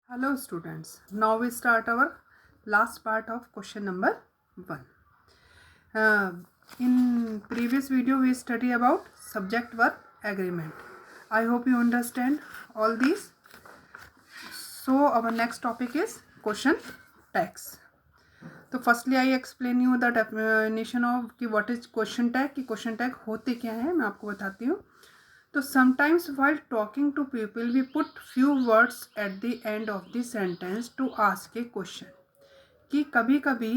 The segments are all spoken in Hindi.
Hello students, now we start our last part of question number 1. In previous video we study about subject verb agreement. I hope you understand all these. So our next topic is question tags. तो firstly I explain you the definition of कि व्हाट इज क्वेश्चन टैग, कि क्वेश्चन टैग होते क्या हैं मैं आपको बताती हूँ. तो sometimes while talking to people we put few words at the end of the sentence to ask a question. कि कभी कभी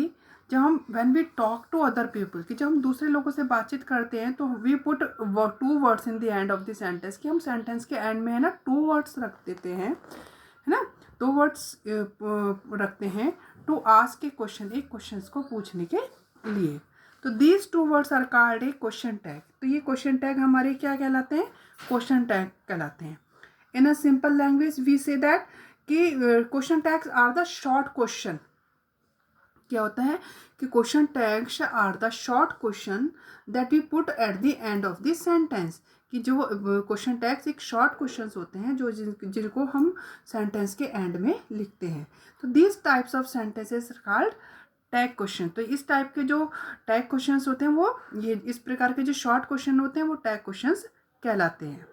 जब हम when we talk to other people, कि जब हम दूसरे लोगों से बातचीत करते हैं तो we put 2 words in the end of the sentence, कि हम सेंटेंस के एंड में है ना 2 वर्ड्स रख देते हैं, है ना, 2 वर्ड्स रखते हैं टू आस्क ए क्वेश्चन, एक क्वेश्चन को पूछने के लिए. तो these 2 words are called a question tag. तो ये क्वेश्चन टैग हमारे क्या कहलाते हैं? क्वेश्चन टैग कहलाते हैं. In a simple language we say that कि question tags are the short question. क्या होता है कि question tags are the short question that we put at the end of the sentence. कि जो क्वेश्चन टैग्स एक शॉर्ट क्वेश्चंस होते हैं जो जिनको हम सेंटेंस के एंड में लिखते हैं. तो these types of sentences called tag question. तो इस टाइप के जो टैग क्वेश्चंस होते हैं वो ये इस प्रकार के जो शॉर्ट क्वेश्चन होते हैं वो टैग क्वेश्चंस कहलाते हैं.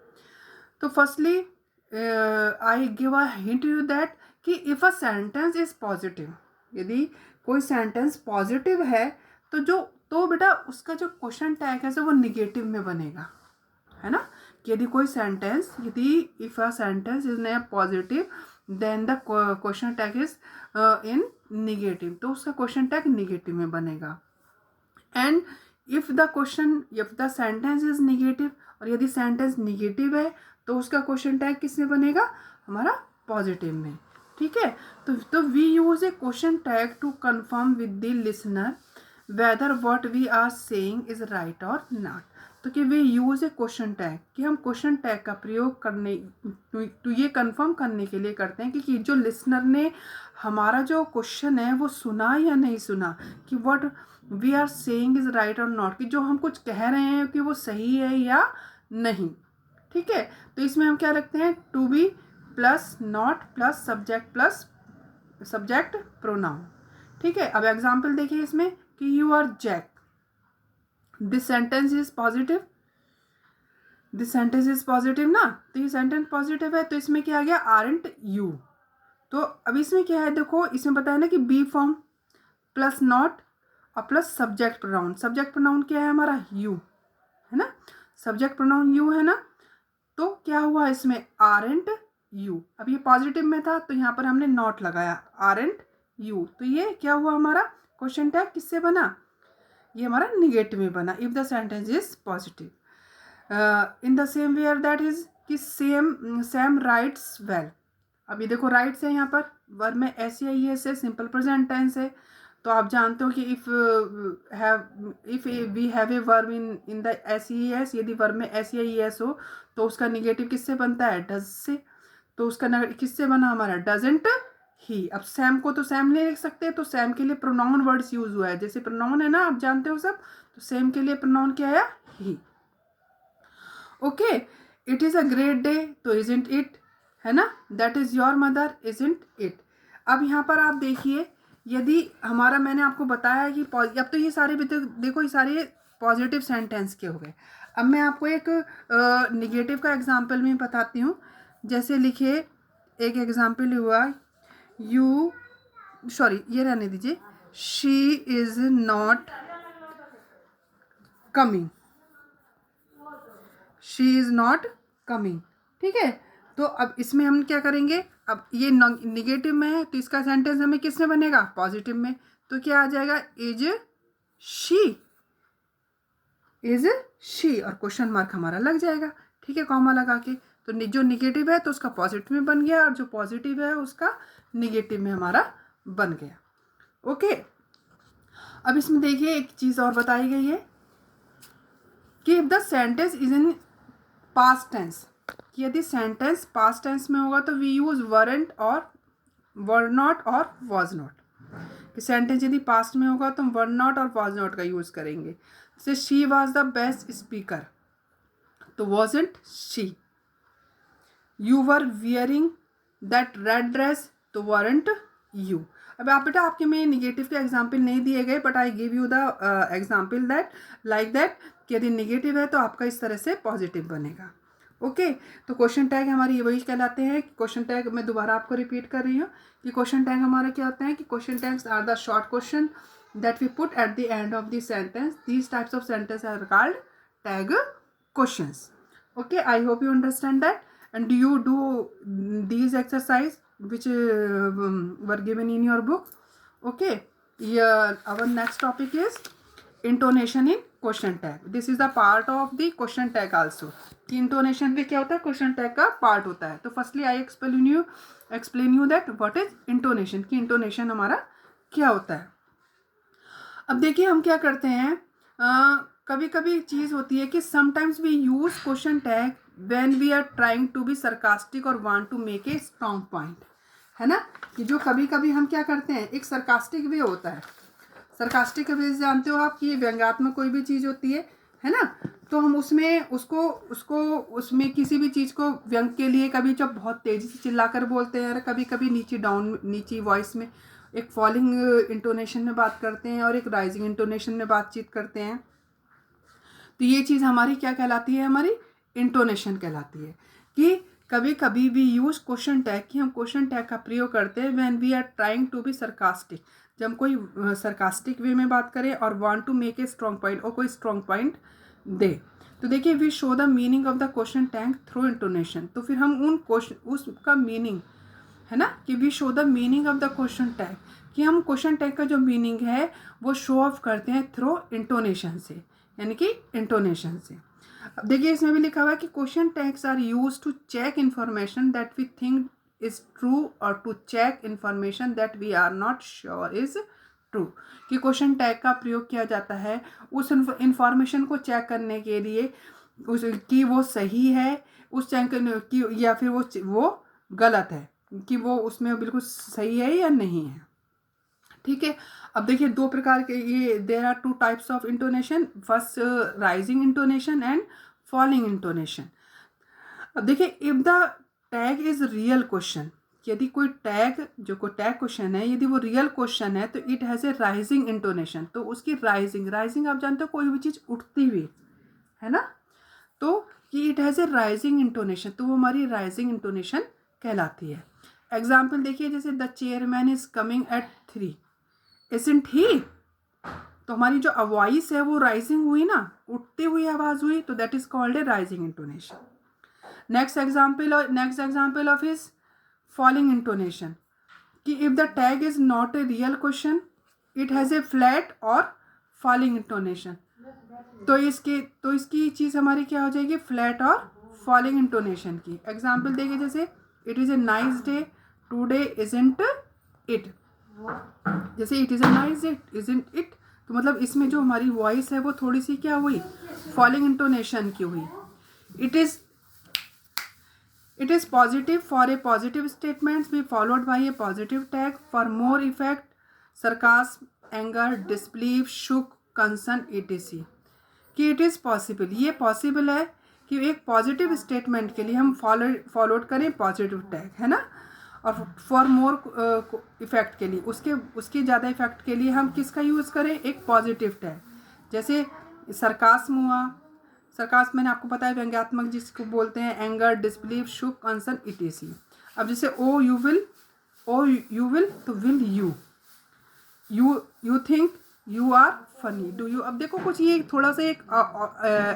तो firstly I give a hint you that कि if a sentence is positive, यदि कोई सेंटेंस पॉजिटिव है तो बेटा उसका जो क्वेश्चन टैग है वो निगेटिव में बनेगा, है ना. कि यदि कोई सेंटेंस, यदि if a sentence is not positive then the question tag is in negative, तो उसका क्वेश्चन टैग निगेटिव में बनेगा. And if the sentence is negative, और यदि सेंटेंस निगेटिव है तो उसका क्वेश्चन टैग किस में बनेगा? हमारा पॉजिटिव में. ठीक है. तो we use a question tag to confirm with the listener whether what we are saying is right और नॉट. तो कि we use a question tag, कि हम क्वेश्चन टैग का प्रयोग करने तो ये कंफर्म करने के लिए करते हैं कि जो लिसनर ने हमारा जो क्वेश्चन है वो सुना या नहीं सुना, कि what we are saying is right और नॉट, कि जो हम कुछ कह रहे हैं कि वो सही है या नहीं. ठीक है. तो इसमें हम क्या रखते हैं? To be plus not plus subject pronoun. ठीक है. अब एग्जाम्पल देखिए इसमें कि you are Jack. This sentence is positive, this sentence is positive ना. तो ये सेंटेंस पॉजिटिव है तो इसमें क्या आ गया? Aren't you. तो अब इसमें क्या है? देखो इसमें बताया ना कि बी फॉर्म प्लस नॉट और plus subject pronoun. Subject pronoun क्या है हमारा? यू, है ना. सब्जेक्ट प्रोनाउन यू है ना. तो क्या हुआ इसमें? Aren't you. अब ये पॉजिटिव में था तो यहाँ पर हमने नॉट लगाया, आरंट यू. तो ये क्या हुआ? हमारा क्वेश्चन टैग किससे बना? ये हमारा निगेटिव में बना if the sentence is positive. In the same where that is कि सेम राइट्स वेल. अभी देखो राइट्स है यहाँ पर, वर्ब में एस या ई एस है, सिंपल प्रेजेंट टेंस है. तो आप जानते हो कि if we have a verb in the S E S, यदि वर्ब में एस या ई एस हो तो उसका निगेटिव किससे बनता है? डज से. तो उसका किससे बना हमारा? डजंट ही. अब सैम को तो सैम नहीं लिख सकते, तो सैम के लिए प्रोनाउन वर्ड्स यूज हुआ है. जैसे प्रोनाउन है ना, आप जानते हो सब, तो सेम के लिए प्रोनाउन क्या आया? He. Okay. It is a great day, तो इजंट इट, है ना. That is your mother, isn't it. अब यहाँ पर आप देखिए, यदि हमारा, मैंने आपको बताया कि अब तो ये सारे भी देखो, ये सारे पॉजिटिव सेंटेंस के हो गए. अब मैं आपको एक निगेटिव का एग्जाम्पल में बताती हूँ. जैसे लिखिए, एक एग्जाम्पल हुआ, ये रहने दीजिए. She is not coming, she is not coming. ठीक है. तो अब इसमें हम क्या करेंगे? अब ये निगेटिव में है तो इसका सेंटेंस हमें किस में बनेगा? पॉजिटिव में. तो क्या आ जाएगा? इज शी, इज शी, और क्वेश्चन मार्क हमारा लग जाएगा. ठीक है, कॉमा लगा के. तो जो निगेटिव है तो उसका पॉजिटिव में बन गया, और जो पॉजिटिव है उसका निगेटिव में हमारा बन गया. ओके. अब इसमें देखिए एक चीज़ और बताई गई है कि if the sentence is in past tense, कि यदि सेंटेंस पास्ट टेंस में होगा तो वी यूज वरंट और वर नॉट और वॉज नॉट. कि सेंटेंस यदि पास्ट में होगा तो हम वर नॉट और वॉज नॉट का यूज करेंगे. जैसे she was the best speaker, तो wasn't she. You were wearing that red dress, तो वॉरंट यू। अब आप बेटा आपके में निगेटिव के एग्जाम्पल नहीं दिए गए, but I give you the example that like that कि यदि निगेटिव है तो आपका इस तरह से पॉजिटिव बनेगा। ओके तो क्वेश्चन टैग हमारे ये वही कहलाते हैं। क्वेश्चन टैग मैं दोबारा आपको रिपीट कर रही हूँ कि क्वेश्चन टैग हमारे क्या होते हैं कि question tags are the short question that we put at the end of the sentence. These types of sentence are called tag questions. Okay I hope you understand that and do you do these exercise which were given in your book? Okay, yeah, our next topic is intonation in question tag. This is the part of the question tag also कि intonation भी क्या होता है, question tag का part होता है। तो firstly I explain you that what is intonation, कि intonation हमारा क्या होता है। अब देखिए हम क्या करते हैं, कभी कभी चीज़ होती है कि sometimes we use question tag when we are trying to be sarcastic और want to make a strong point, है ना। कि जो कभी कभी हम क्या करते हैं, एक सरकास्टिक वे होता है। सरकास्टिक वे जानते हो आप कि व्यंग्यात्मक कोई भी चीज़ होती है ना, तो हम उसमें उसमें किसी भी चीज़ को व्यंग के लिए कभी जब बहुत तेज़ी से चिल्लाकर बोलते हैं, कभी कभी नीची वॉइस में एक फॉलिंग इंटोनेशन में बात करते हैं और एक राइजिंग इंटोनेशन में बातचीत करते हैं। तो ये चीज़ हमारी क्या कहलाती है, हमारी इंटोनेशन कहलाती है। कि कभी कभी वी यूज क्वेश्चन टैग, कि हम क्वेश्चन टैग का प्रयोग करते हैं when we are trying to be sarcastic, जब हम कोई सरकास्टिक वे में बात करें और want to make a strong point और कोई स्ट्रॉन्ग पॉइंट दे। तो देखिए we show the meaning of the question tag through intonation. तो फिर हम उन क्वेश्चन उसका मीनिंग है ना, कि we show the meaning of the question tag, कि हम क्वेश्चन टैग का जो मीनिंग है वो शो ऑफ करते हैं थ्रू इंटोनेशन से, यानी कि इंटोनेशन से। अब देखिए इसमें भी लिखा हुआ है कि question tags are use to check information that we think is true और to check information that we are not sure is true. कि क्वेश्चन टैग का प्रयोग किया जाता है उस इंफॉर्मेशन को चेक करने के लिए उस कि वो सही है उस चेक की, या फिर वो गलत है, कि वो उसमें बिल्कुल सही है या नहीं है। ठीक है, अब देखिए दो प्रकार के ये there are two types of intonation, first rising intonation and falling intonation. अब देखिए if the tag is real question, यदि कोई टैग जो कोई टैग क्वेश्चन है यदि वो रियल क्वेश्चन है तो it has a rising intonation. तो उसकी राइजिंग आप जानते हो कोई भी चीज़ उठती हुई, है ना, तो कि it has a rising intonation, तो वो हमारी राइजिंग इंटोनेशन कहलाती है। एग्जाम्पल देखिए जैसे the chairman is coming at 3, isn't he, तो हमारी जो वॉइस है वो राइजिंग हुई ना, उठती हुई आवाज हुई, तो that is called a rising intonation. Next example of his falling intonation, कि if the tag is not a real question it has a flat और फॉलिंग इंटोनेशन। तो इसकी चीज हमारी क्या हो जाएगी, फ्लैट और फॉलिंग इंटोनेशन की। एग्जाम्पल देखिए जैसे it is a nice day today isn't it, जैसे it is a nice day isn't it, तो मतलब इसमें जो हमारी वॉइस है वो थोड़ी सी क्या हुई, फॉलिंग इंटोनेशन की हुई। It is positive for a positive statements be followed by a positive tag for more effect, sarcasm, anger, disbelief, shock, concern, etc। कि इट इज पॉसिबल, ये पॉसिबल है कि एक पॉजिटिव स्टेटमेंट के लिए हम फॉलोड करें पॉजिटिव टैग, है ना, और फॉर मोर इफेक्ट के लिए उसके ज़्यादा इफेक्ट के लिए हम किसका यूज़ करें, एक पॉजिटिव टैग। जैसे सरकास्म हुआ, सरकास्म मैंने आपको बताया व्यंग्यात्मक जिसको बोलते हैं, anger, disbelief, shock, concern, etc। अब जैसे ओ यू विल तो will you think you are funny, do you. अब देखो कुछ ये थोड़ा सा एक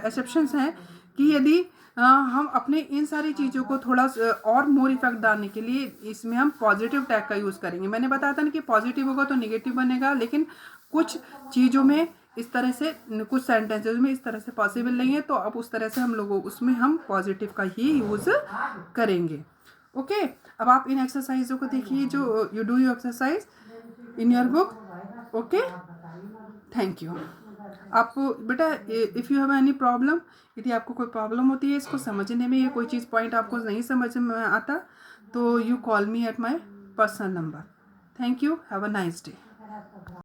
एक्सेप्शंस हैं कि यदि हम अपने इन सारी चीज़ों को थोड़ा और मोर इफेक्ट डालने के लिए इसमें हम पॉजिटिव टैग का यूज़ करेंगे। मैंने बताया था ना कि पॉजिटिव होगा तो निगेटिव बनेगा, लेकिन कुछ चीज़ों में इस तरह से, कुछ सेंटेंसेज में इस तरह से पॉसिबल नहीं है, तो अब उस तरह से हम लोगों उसमें हम पॉजिटिव का ही यूज़ करेंगे। ओके, अब आप इन एक्सरसाइजों को देखिए जो you do your exercise in your book. Okay, thank you. आप बेटा if you have any problem, यदि आपको कोई प्रॉब्लम होती है इसको समझने में या कोई चीज़ पॉइंट आपको नहीं समझ में आता तो you call me at my personal number. Thank you, have a nice day.